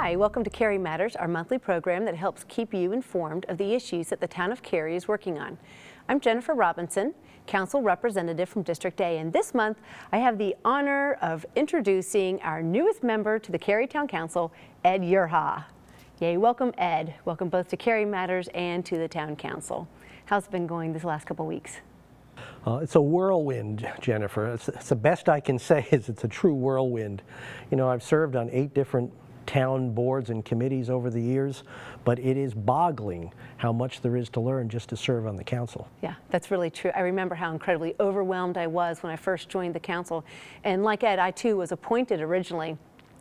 Hi, welcome to Cary Matters, our monthly program that helps keep you informed of the issues that the town of Cary is working on. I'm Jennifer Robinson, Council Representative from District A, and this month I have the honor of introducing our newest member to the Cary Town Council, Ed Yerha. Yay, welcome Ed. Welcome both to Cary Matters and to the Town Council. How's it been going this last couple weeks? It's a whirlwind, Jennifer. It's the best I can say is it's a true whirlwind. You know, I've served on 8 different town boards and committees over the years, but it is boggling how much there is to learn just to serve on the council. Yeah, that's really true. I remember how incredibly overwhelmed I was when I first joined the council. And like Ed, I too was appointed originally.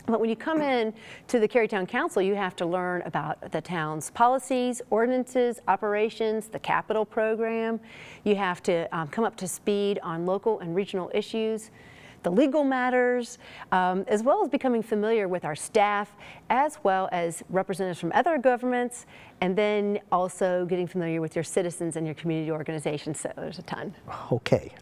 But when you come in to the Cary Town Council, you have to learn about the town's policies, ordinances, operations, the capital program. You have to come up to speed on local and regional issues, the legal matters, as well as becoming familiar with our staff, as well as representatives from other governments, and then also getting familiar with your citizens and your community organizations. So there's a ton. Okay.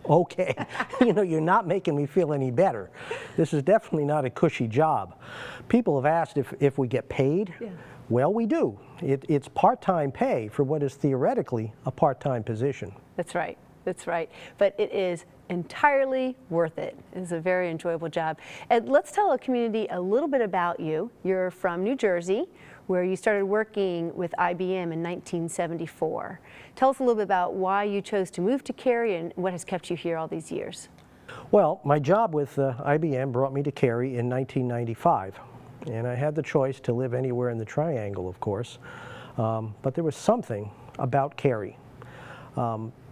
You know, you're not making me feel any better. This is definitely not a cushy job. People have asked if we get paid. Yeah. Well, we do. It's part-time pay for what is theoretically a part-time position. That's right. That's right. But it is entirely worth it. It's a very enjoyable job. And let's tell the community a little bit about you. You're from New Jersey, where you started working with IBM in 1974. Tell us a little bit about why you chose to move to Cary and what has kept you here all these years. Well, my job with IBM brought me to Cary in 1995. And I had the choice to live anywhere in the Triangle, of course. But there was something about Cary.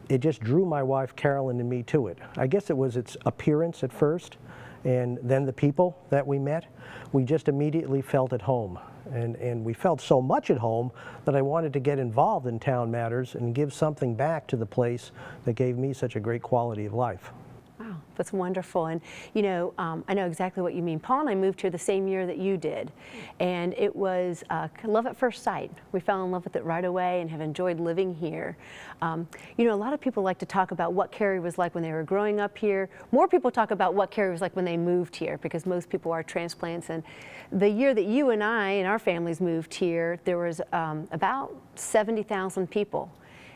It just drew my wife Carolyn and me to it. I guess it was its appearance at first, and then the people that we met. We just immediately felt at home. And we felt so much at home that I wanted to get involved in town matters and give something back to the place that gave me such a great quality of life. Wow, that's wonderful. And you know, I know exactly what you mean. Paul and I moved here the same year that you did, and it was love at first sight. We fell in love with it right away and have enjoyed living here. You know, a lot of people like to talk about what Cary was like when they were growing up here. More people talk about what Cary was like when they moved here, because most people are transplants. And the year that you and I and our families moved here, there was about 70,000 people,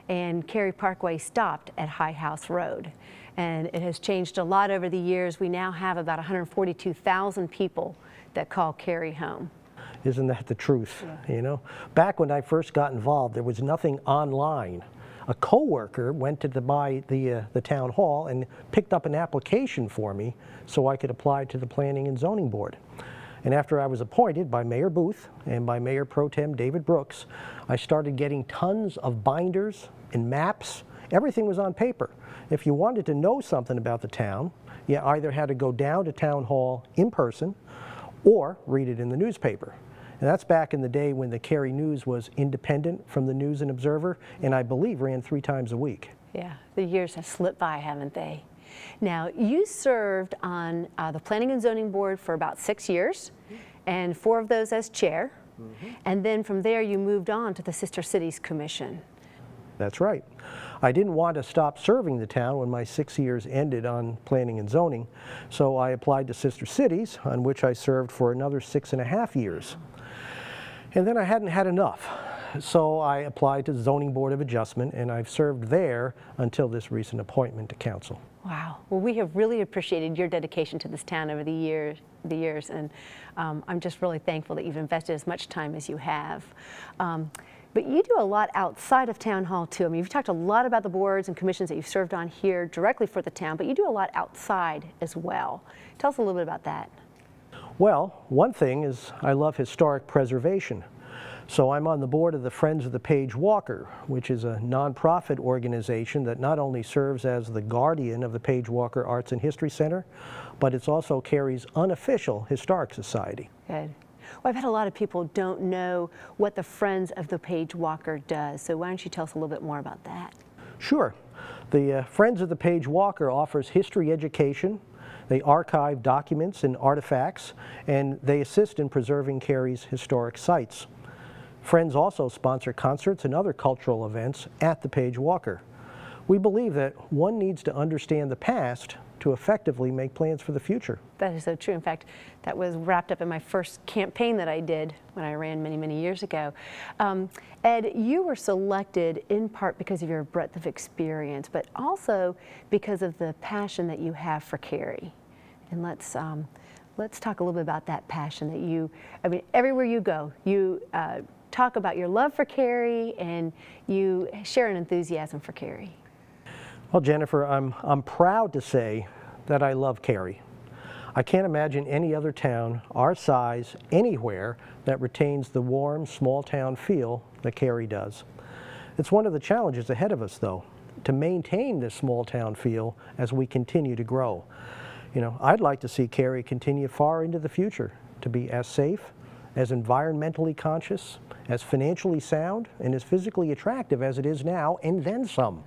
and Cary Parkway stopped at High House Road. And it has changed a lot over the years. We now have about 142,000 people that call Cary home. Isn't that the truth? Yeah. You know, back when I first got involved, there was nothing online. A coworker went to the town hall and picked up an application for me so I could apply to the Planning and Zoning Board. And after I was appointed by Mayor Booth and by Mayor Pro Tem David Brooks, I started getting tons of binders and maps. Everything was on paper. If you wanted to know something about the town, you either had to go down to town hall in person or read it in the newspaper. And that's back in the day when the Cary News was independent from the News and Observer, and I believe ran 3 times a week. Yeah, the years have slipped by, haven't they? Now, you served on the Planning and Zoning Board for about 6 years, and 4 of those as chair. And then from there you moved on to the Sister Cities Commission. That's right. I didn't want to stop serving the town when my 6 years ended on planning and zoning, so I applied to Sister Cities, on which I served for another 6.5 years. And then I hadn't had enough, so I applied to the Zoning Board of Adjustment, and I've served there until this recent appointment to council. Wow. Well, we have really appreciated your dedication to this town over the years, and I'm just really thankful that you've invested as much time as you have. But you do a lot outside of Town Hall, too. I mean, you've talked a lot about the boards and commissions that you've served on here directly for the town, but you do a lot outside as well. Tell us a little bit about that. Well, one thing is I love historic preservation. So I'm on the board of the Friends of the Page Walker, which is a nonprofit organization that not only serves as the guardian of the Page Walker Arts and History Center, but it's also Cary's unofficial historic society. Good. Well, I've had a lot of people don't know what the Friends of the Page Walker does, so why don't you tell us a little bit more about that? Sure. The Friends of the Page Walker offers history education. They archive documents and artifacts, and they assist in preserving Cary's historic sites. Friends also sponsor concerts and other cultural events at the Page Walker. We believe that one needs to understand the past to effectively make plans for the future. That is so true. In fact, that was wrapped up in my first campaign that I did when I ran many, many years ago. Ed, you were selected in part because of your breadth of experience, but also because of the passion that you have for Cary. And let's talk a little bit about that passion that you, I mean, everywhere you go, you talk about your love for Cary and you share an enthusiasm for Cary. Well, Jennifer, I'm proud to say that I love Cary. I can't imagine any other town our size anywhere that retains the warm, small town feel that Cary does. It's one of the challenges ahead of us, though, to maintain this small town feel as we continue to grow. You know, I'd like to see Cary continue far into the future, to be as safe, as environmentally conscious, as financially sound, and as physically attractive as it is now, and then some.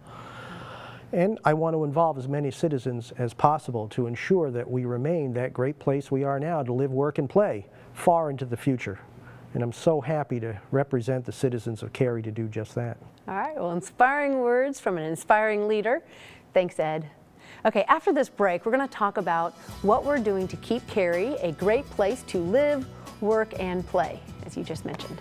And I want to involve as many citizens as possible to ensure that we remain that great place we are now to live, work, and play far into the future. And I'm so happy to represent the citizens of Cary to do just that. All right, well, inspiring words from an inspiring leader. Thanks, Ed. Okay, after this break, we're going to talk about what we're doing to keep Cary a great place to live, work, and play, as you just mentioned.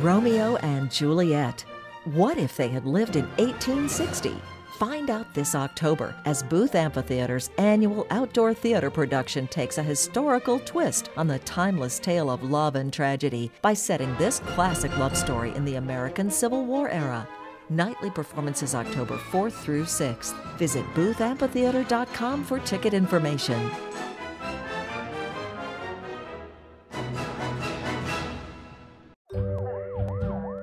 Romeo and Juliet. What if they had lived in 1860? Find out this October as Booth Amphitheater's annual outdoor theater production takes a historical twist on the timeless tale of love and tragedy by setting this classic love story in the American Civil War era. Nightly performances October 4th through 6th. Visit boothamphitheater.com for ticket information.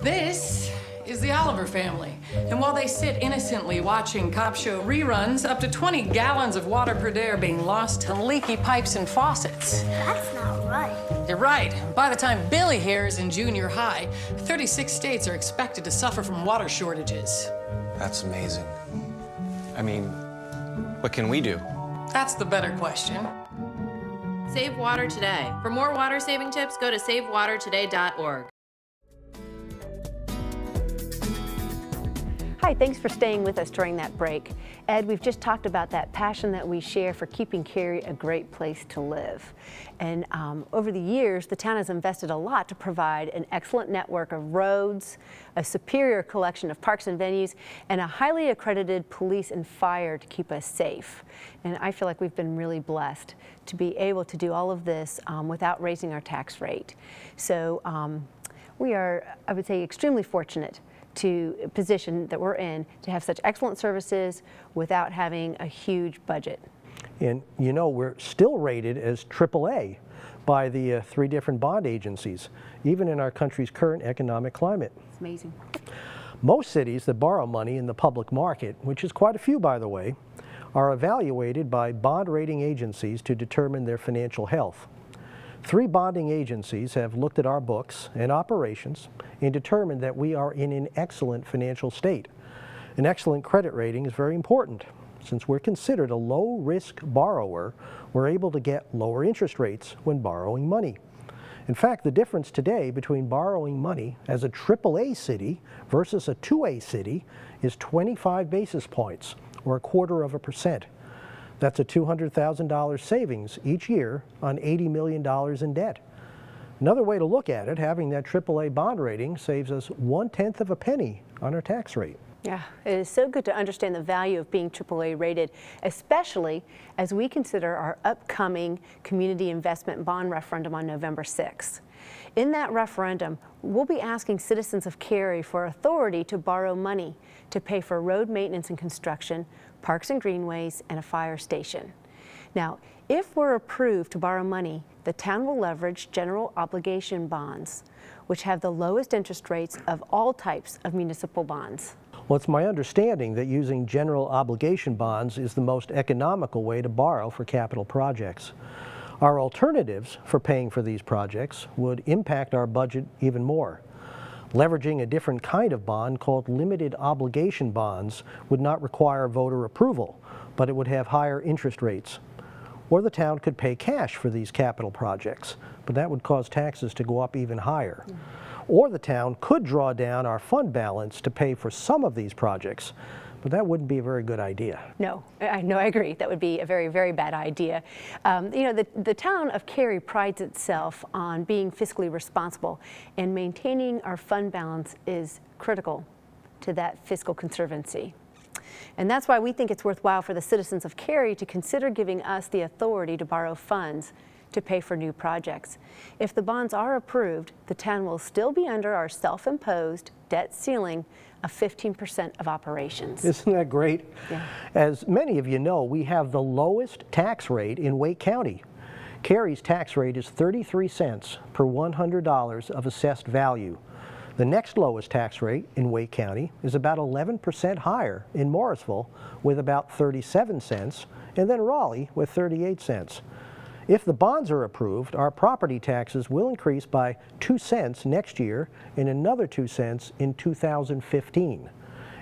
This is the Oliver family. And while they sit innocently watching cop show reruns, up to 20 gallons of water per day are being lost to leaky pipes and faucets. That's not right. You're right. By the time Billy here is in junior high, 36 states are expected to suffer from water shortages. That's amazing. I mean, what can we do? That's the better question. Save water today. For more water saving tips, go to savewatertoday.org. Hi, thanks for staying with us during that break. Ed, we've just talked about that passion that we share for keeping Cary a great place to live. And over the years, the town has invested a lot to provide an excellent network of roads, a superior collection of parks and venues, and a highly accredited police and fire to keep us safe. And I feel like we've been really blessed to be able to do all of this without raising our tax rate. So we are, I would say, extremely fortunate to a position that we're in to have such excellent services without having a huge budget. And you know, we're still rated as AAA by the 3 different bond agencies, even in our country's current economic climate. It's amazing. Most cities that borrow money in the public market, which is quite a few by the way, are evaluated by bond rating agencies to determine their financial health. 3 bonding agencies have looked at our books and operations and determined that we are in an excellent financial state. An excellent credit rating is very important. Since we're considered a low-risk borrower, we're able to get lower interest rates when borrowing money. In fact, the difference today between borrowing money as a AAA city versus a 2A city is 25 basis points, or 1/4%. That's a $200,000 savings each year on $80 million in debt. Another way to look at it, having that AAA bond rating saves us 1/10 of a penny on our tax rate. Yeah, it is so good to understand the value of being AAA rated, especially as we consider our upcoming community investment bond referendum on November 6th. In that referendum, we'll be asking citizens of Cary for authority to borrow money to pay for road maintenance and construction, parks and greenways, and a fire station. Now, if we're approved to borrow money, the town will leverage general obligation bonds, which have the lowest interest rates of all types of municipal bonds. Well, it's my understanding that using general obligation bonds is the most economical way to borrow for capital projects. Our alternatives for paying for these projects would impact our budget even more. Leveraging a different kind of bond called limited obligation bonds would not require voter approval, but it would have higher interest rates. Or the town could pay cash for these capital projects, but that would cause taxes to go up even higher. Or the town could draw down our fund balance to pay for some of these projects, but that wouldn't be a very good idea. No, I agree. That would be a very, very bad idea. You know, the town of Cary prides itself on being fiscally responsible, and maintaining our fund balance is critical to that fiscal conservancy. And that's why we think it's worthwhile for the citizens of Cary to consider giving us the authority to borrow funds to pay for new projects. If the bonds are approved, the town will still be under our self-imposed debt ceiling of 15% of operations. Isn't that great? Yeah. As many of you know, we have the lowest tax rate in Wake County. Cary's tax rate is 33 cents per $100 of assessed value. The next lowest tax rate in Wake County is about 11% higher in Morrisville with about 37 cents, and then Raleigh with 38 cents. If the bonds are approved, our property taxes will increase by 2 cents next year and another 2 cents in 2015.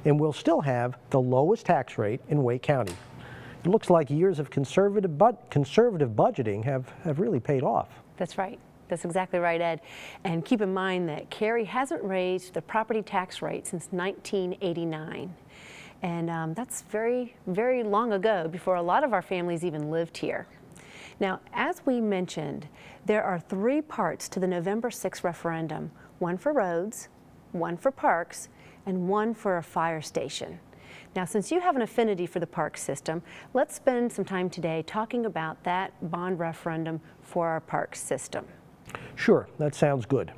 And we'll still have the lowest tax rate in Wake County. It looks like years of conservative budgeting have really paid off. That's right. That's exactly right, Ed. And keep in mind that Cary hasn't raised the property tax rate since 1989. And that's very, very long ago, before a lot of our families even lived here. Now, as we mentioned, there are 3 parts to the November 6th referendum: one for roads, one for parks, and one for a fire station. Now, since you have an affinity for the park system, let's spend some time today talking about that bond referendum for our park system. Sure, that sounds good.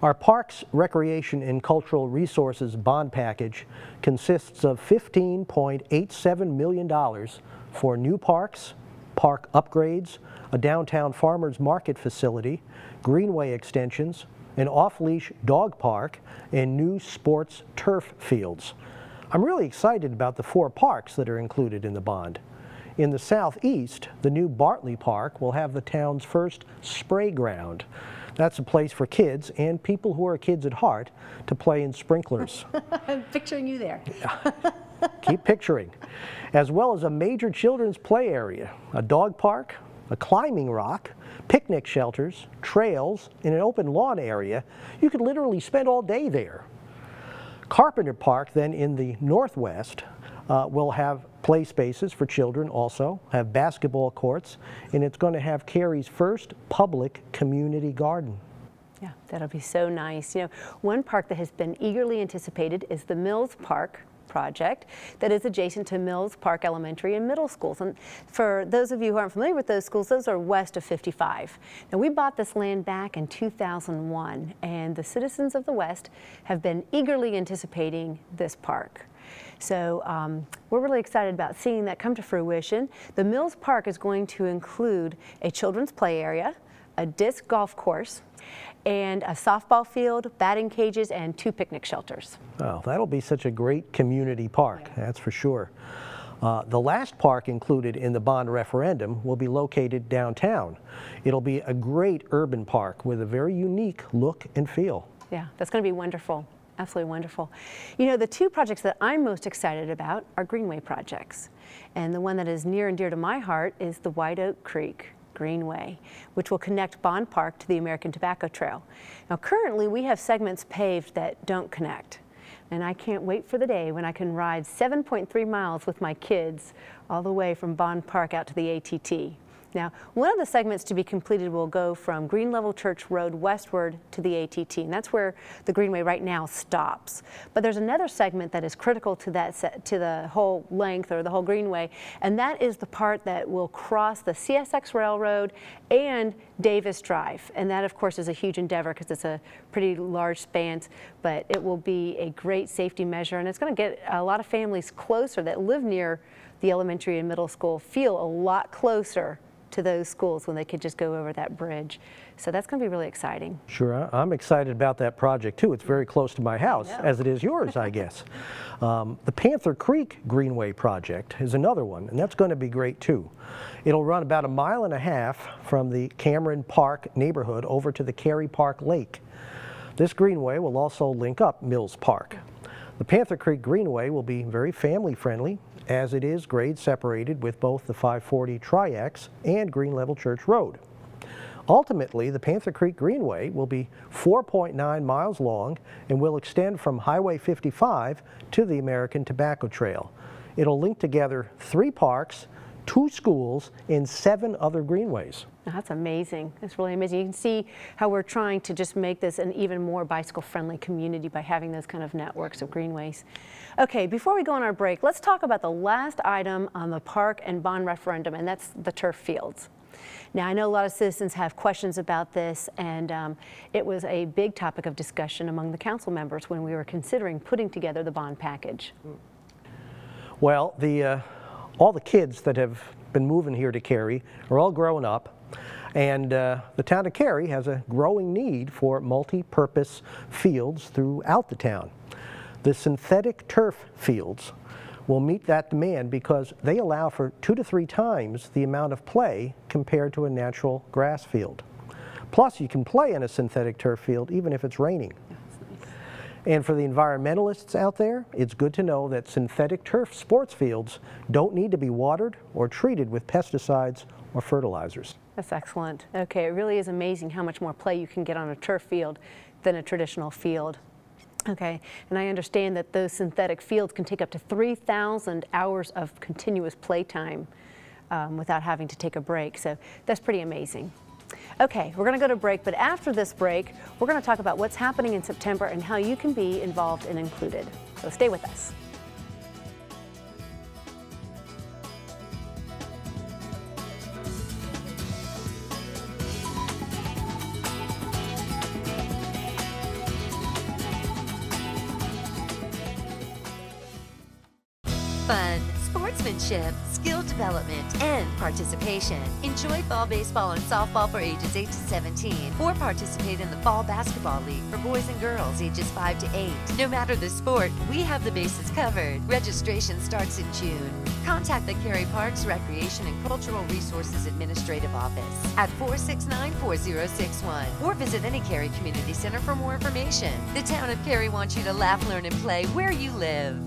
Our Parks, Recreation, and Cultural Resources bond package consists of $15.87 million for new parks, park upgrades, a downtown farmers market facility, greenway extensions, an off-leash dog park, and new sports turf fields. I'm really excited about the 4 parks that are included in the bond. In the southeast, the new Bartley Park will have the town's first spray ground. That's a place for kids and people who are kids at heart to play in sprinklers. I'm picturing you there. Keep picturing. As well as a major children's play area, a dog park, a climbing rock, picnic shelters, trails, and an open lawn area. You could literally spend all day there. Carpenter Park, then in the northwest, will have play spaces for children also, have basketball courts, and it's going to have Cary's first public community garden. Yeah, that'll be so nice. You know, one park that has been eagerly anticipated is the Mills Park project that is adjacent to Mills Park Elementary and Middle Schools. And for those of you who aren't familiar with those schools, those are west of 55. Now, we bought this land back in 2001, and the citizens of the West have been eagerly anticipating this park. So we're really excited about seeing that come to fruition. The Mills Park is going to include a children's play area, a disc golf course, and a softball field, batting cages, and 2 picnic shelters. Oh, that'll be such a great community park, that's for sure. The last park included in the bond referendum will be located downtown. It'll be a great urban park with a very unique look and feel. Yeah, that's going to be wonderful. Absolutely wonderful. You know, the 2 projects that I'm most excited about are greenway projects. And the one that is near and dear to my heart is the White Oak Creek Greenway, which will connect Bond Park to the American Tobacco Trail. Now, currently we have segments paved that don't connect. And I can't wait for the day when I can ride 7.3 miles with my kids all the way from Bond Park out to the ATT. Now, one of the segments to be completed will go from Green Level Church Road westward to the ATT, and that's where the Greenway right now stops. But there's another segment that is critical to that to the whole length or the whole Greenway, and that is the part that will cross the CSX Railroad and Davis Drive. And that, of course, is a huge endeavor because it's a pretty large span, but it will be a great safety measure, and it's going to get a lot of families closer that live near the elementary and middle school feel a lot closer to those schools when they could just go over that bridge. So that's going to be really exciting. Sure, I'm excited about that project too. It's very close to my house, as it is yours, I guess. The Panther Creek Greenway project is another one, and that's going to be great too. It'll run about 1.5 miles from the Cameron Park neighborhood over to the Cary Park Lake. This greenway will also link up Mills Park. The Panther Creek Greenway will be very family friendly, as it is grade separated with both the 540 Tri-X and Green Level Church Road. Ultimately, the Panther Creek Greenway will be 4.9 miles long and will extend from Highway 55 to the American Tobacco Trail. It'll link together 3 parks, 2 schools, and 7 other greenways. That's amazing. That's really amazing. You can see how we're trying to just make this an even more bicycle-friendly community by having those kind of networks of greenways. Okay, before we go on our break, let's talk about the last item on the park and bond referendum, and that's the turf fields. Now, I know a lot of citizens have questions about this, and it was a big topic of discussion among the council members when we were considering putting together the bond package. Well, all the kids that have been moving here to Cary are all grown up, and the town of Cary has a growing need for multi-purpose fields throughout the town. The synthetic turf fields will meet that demand because they allow for 2 to 3 times the amount of play compared to a natural grass field. Plus, you can play in a synthetic turf field even if it's raining. And for the environmentalists out there, it's good to know that synthetic turf sports fields don't need to be watered or treated with pesticides or fertilizers. That's excellent. Okay, it really is amazing how much more play you can get on a turf field than a traditional field. Okay, and I understand that those synthetic fields can take up to 3,000 hours of continuous play time without having to take a break, so that's pretty amazing. Okay, we're going to go to break, but after this break, we're going to talk about what's happening in September and how you can be involved and included. So stay with us. Fun, sportsmanship, skill development, and participation. Enjoy fall baseball and softball for ages 8 to 17, or participate in the fall basketball league for boys and girls ages 5 to 8. No matter the sport, we have the bases covered. Registration starts in June. Contact the Cary Parks Recreation and Cultural Resources Administrative Office at 469-4061, or visit any Cary Community Center for more information. The town of Cary wants you to laugh, learn, and play where you live.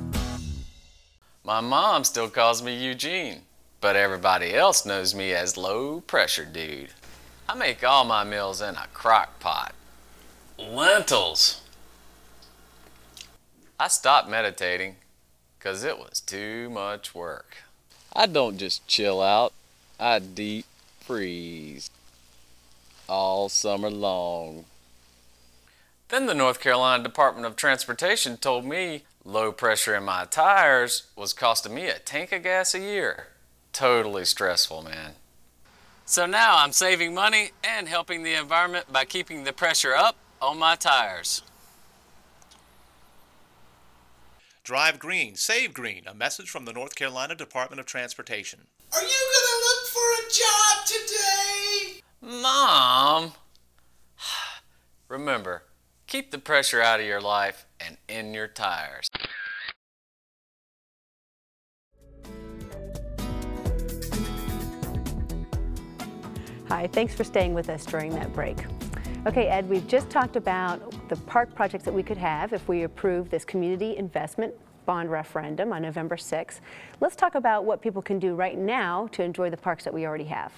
My mom still calls me Eugene, but everybody else knows me as Low Pressure Dude. I make all my meals in a crock pot. Lentils. I stopped meditating because it was too much work. I don't just chill out, I deep freeze all summer long. Then the North Carolina Department of Transportation told me low pressure in my tires was costing me a tank of gas a year. Totally stressful, man. So now I'm saving money and helping the environment by keeping the pressure up on my tires. Drive green, save green. A message from the North Carolina Department of Transportation. Are you gonna look for a job today? Mom! Remember, keep the pressure out of your life and in your tires. Hi, thanks for staying with us during that break. Okay, Ed, we've just talked about the park projects that we could have if we approve this community investment bond referendum on November 6th. Let's talk about what people can do right now to enjoy the parks that we already have.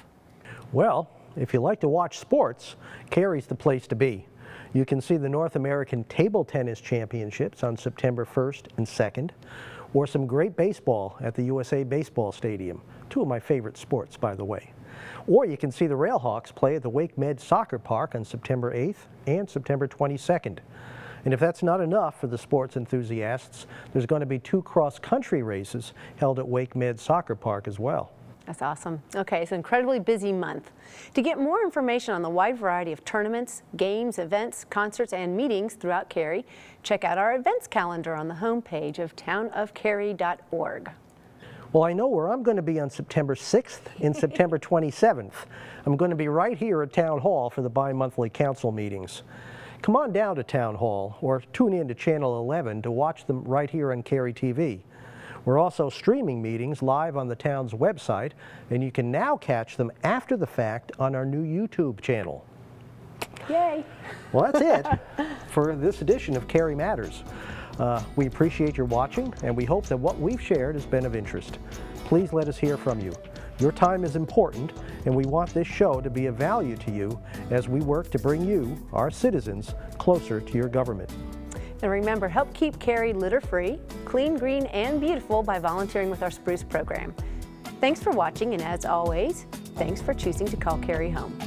Well, if you like to watch sports, Cary's the place to be. You can see the North American Table Tennis Championships on September 1st and 2nd, or some great baseball at the USA Baseball Stadium, 2 of my favorite sports, by the way. Or you can see the Railhawks play at the Wake Med Soccer Park on September 8th and September 22nd. And if that's not enough for the sports enthusiasts, there's going to be 2 cross-country races held at Wake Med Soccer Park as well. That's awesome. Okay, it's an incredibly busy month. To get more information on the wide variety of tournaments, games, events, concerts, and meetings throughout Cary, check out our events calendar on the homepage of townofcary.org. Well, I know where I'm going to be on September 6th and September 27th. I'm going to be right here at Town Hall for the bi-monthly council meetings. Come on down to Town Hall or tune in to Channel 11 to watch them right here on Cary TV. We're also streaming meetings live on the town's website, and you can now catch them after the fact on our new YouTube channel. Yay! Well, that's it for this edition of Cary Matters. We appreciate your watching, and we hope that what we've shared has been of interest. Please let us hear from you. Your time is important, and we want this show to be of value to you as we work to bring you, our citizens, closer to your government. And remember, help keep Cary litter-free, clean, green, and beautiful by volunteering with our Spruce program. Thanks for watching, and as always, thanks for choosing to call Cary home.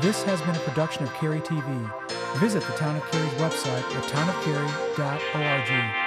This has been a production of Cary TV. Visit the Town of Cary's website at townofcary.org.